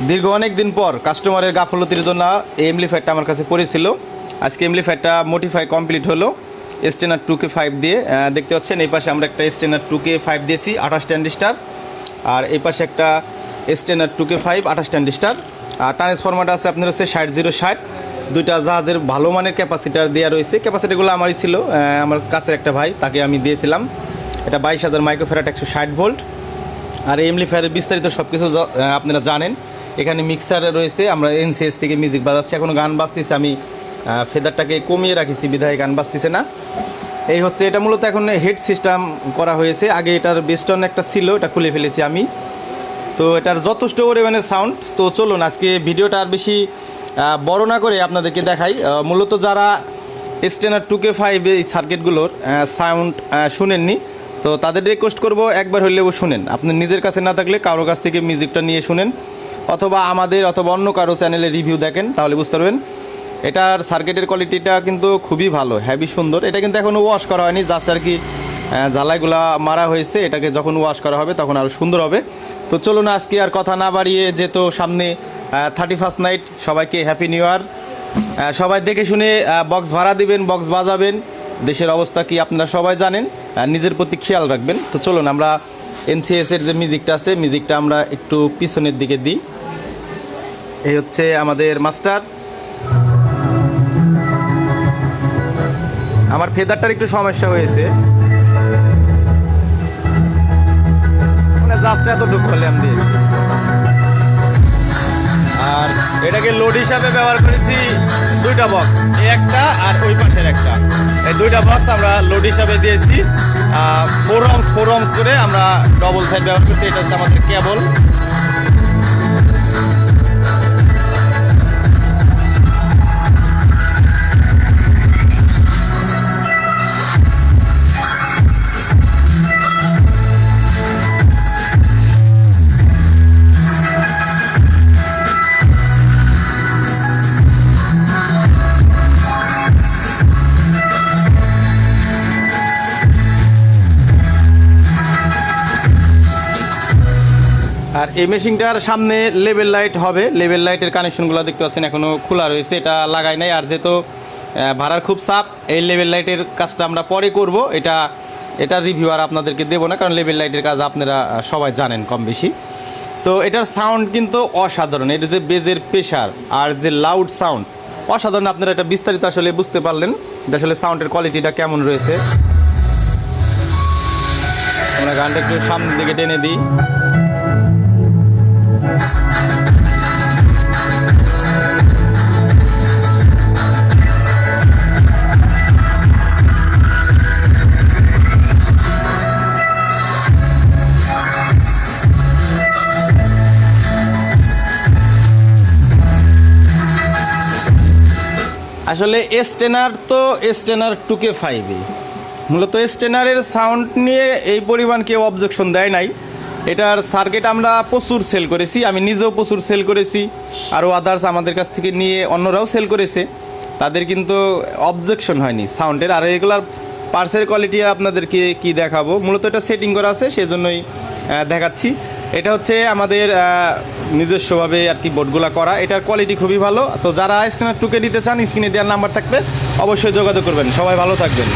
দীর্ঘ অনেক দিন পর কাস্টমারের গাফলতির জন্য এই এমপ্লিফায়ারটা আমার কাছে পড়েছিল। আজকে এমপ্লিফায়ারটা মডিফাই কমপ্লিট হলো স্টেনার 2K5 দিয়ে। দেখতে পাচ্ছেন এই পাশে আমরা একটা স্টেনার 2K5 দিয়েছি 28 ট্রানজিস্টার, আর এই পাশে একটা স্টেনার 2K5 28 ট্রানজিস্টার। আর ট্রান্সফরমারটা আছে আপনার হচ্ছে 60-060, দুইটা জাহাজের ভালো মানের ক্যাপাসিটার দেওয়া রয়েছে। ক্যাপাসিটিগুলো আমারই ছিল, আমার কাছের একটা ভাই তাকে আমি দিয়েছিলাম। এটা 22,000 মাইক্রোফ্যারাড 160 ভোল্ট। আর এই এমপ্লিফায়ারের বিস্তারিত সব কিছু আপনারা জানেন। এখানে মিক্সার রয়েছে, আমরা NCS থেকে মিউজিক বাজাচ্ছি, এখনও গান বাজতেছে। আমি ফেদারটাকে কমিয়ে রাখিছি বিধায় গান বাজতেছে না। এই হচ্ছে এটা মূলত এখন হেড সিস্টেম করা হয়েছে। আগে এটার বেস্টন একটা ছিল, এটা খুলে ফেলেছি আমি। তো এটার যথেষ্ট পরিমাণে সাউন্ড। তো চলুন আজকে ভিডিওটা আর বেশি বড় না করে আপনাদেরকে দেখাই। মূলত যারা স্টেনার 2K5 এই সার্কিটগুলোর সাউন্ড শুনেননি, তো তাদের রিকোয়েস্ট করব একবার হলেও শুনেন। আপনি নিজের কাছে না থাকলে কারো কাছ থেকে মিউজিকটা নিয়ে শুনেন, অথবা আমাদের অথবা অন্য কারো চ্যানেলে রিভিউ দেখেন, তাহলে বুঝতে পারবেন। এটার সার্কিটের কোয়ালিটিটা কিন্তু খুবই ভালো, হেভি সুন্দর। এটা কিন্তু এখনও ওয়াশ করা হয়নি, জাস্ট আর কি জ্বালাইগুলা মারা হয়েছে। এটাকে যখন ওয়াশ করা হবে তখন আরও সুন্দর হবে। তো চলুন আজকে আর কথা না বাড়িয়ে, যেহেতু সামনে 31st নাইট, সবাইকে হ্যাপি নিউ ইয়ার। সবাই দেখে শুনে বক্স ভাড়া দিবেন, বক্স বাজাবেন। দেশের অবস্থা কি আপনারা সবাই জানেন, নিজের প্রতি খেয়াল রাখবেন। তো চলুন আমরা NCS-এর যে মিউজিকটা আছে, মিউজিকটা আমরা একটু পিছনের দিকে দিই। এই হচ্ছে আমাদের মাস্টার। আমার ফেদারটার একটু সমস্যা হয়েছে, মানে জাস্ট এতটুকু ভলিউম দিয়েছি। আর এটাকে লোড হিসাবে ব্যবহার করেছি দুইটা বক্স, এই একটা আর ওই পাশের একটা। এই দুইটা বক্স আমরা লোড হিসাবে দিয়েছি 4 ohms করে আমরা ডবল সাইড ব্যবহার করছি। এটা হচ্ছে আমাদের কেবল। আর এই মেশিনটার সামনে লেভেল লাইট হবে। লেভেল লাইটের কানেকশনগুলো দেখতে পাচ্ছেন এখনও খোলা রয়েছে, এটা লাগাই নাই। আর যেহেতু ভাড়ার খুব চাপ, এই লেভেল লাইটের কাজটা আমরা পরে করব। এটা রিভিউ আর আপনাদেরকে দেবো না, কারণ লেভেল লাইটের কাজ আপনারা সবাই জানেন কম বেশি। তো এটার সাউন্ড কিন্তু অসাধারণ। এটা যে বেজের প্রেশার আর যে লাউড সাউন্ড অসাধারণ। আপনারা এটা বিস্তারিত আসলে বুঝতে পারলেন যে আসলে সাউন্ডের কোয়ালিটিটা কেমন রয়েছে। আমরা গানটা একটু সামনের দিকে টেনে দিই। আসলে স্টেনার 2K5 মূলত স্টেনারের সাউন্ড নিয়ে এই পরিমাণ কেউ অবজেকশন দেয় নাই। এটার সার্কিট আমরা প্রচুর সেল করেছি, আমি নিজেও প্রচুর সেল করেছি, আরও আদার্স আমাদের কাছ থেকে নিয়ে অন্যরাও সেল করেছে, তাদের কিন্তু অবজেকশন হয়নি সাউন্ডের। আর এগুলার পার্সের কোয়ালিটি আপনাদেরকে কি দেখাবো, মূলত এটা সেটিং করা আছে সেজন্যই দেখাচ্ছি। এটা হচ্ছে আমাদের নিজস্বভাবে আর কি বোর্ডগুলো করা। এটার কোয়ালিটি খুবই ভালো। তো যারা স্টেনার 2K দিতে চান, স্ক্রিনে দেওয়ার নাম্বার থাকবে, অবশ্যই যোগাযোগ করবেন। সবাই ভালো থাকবেন।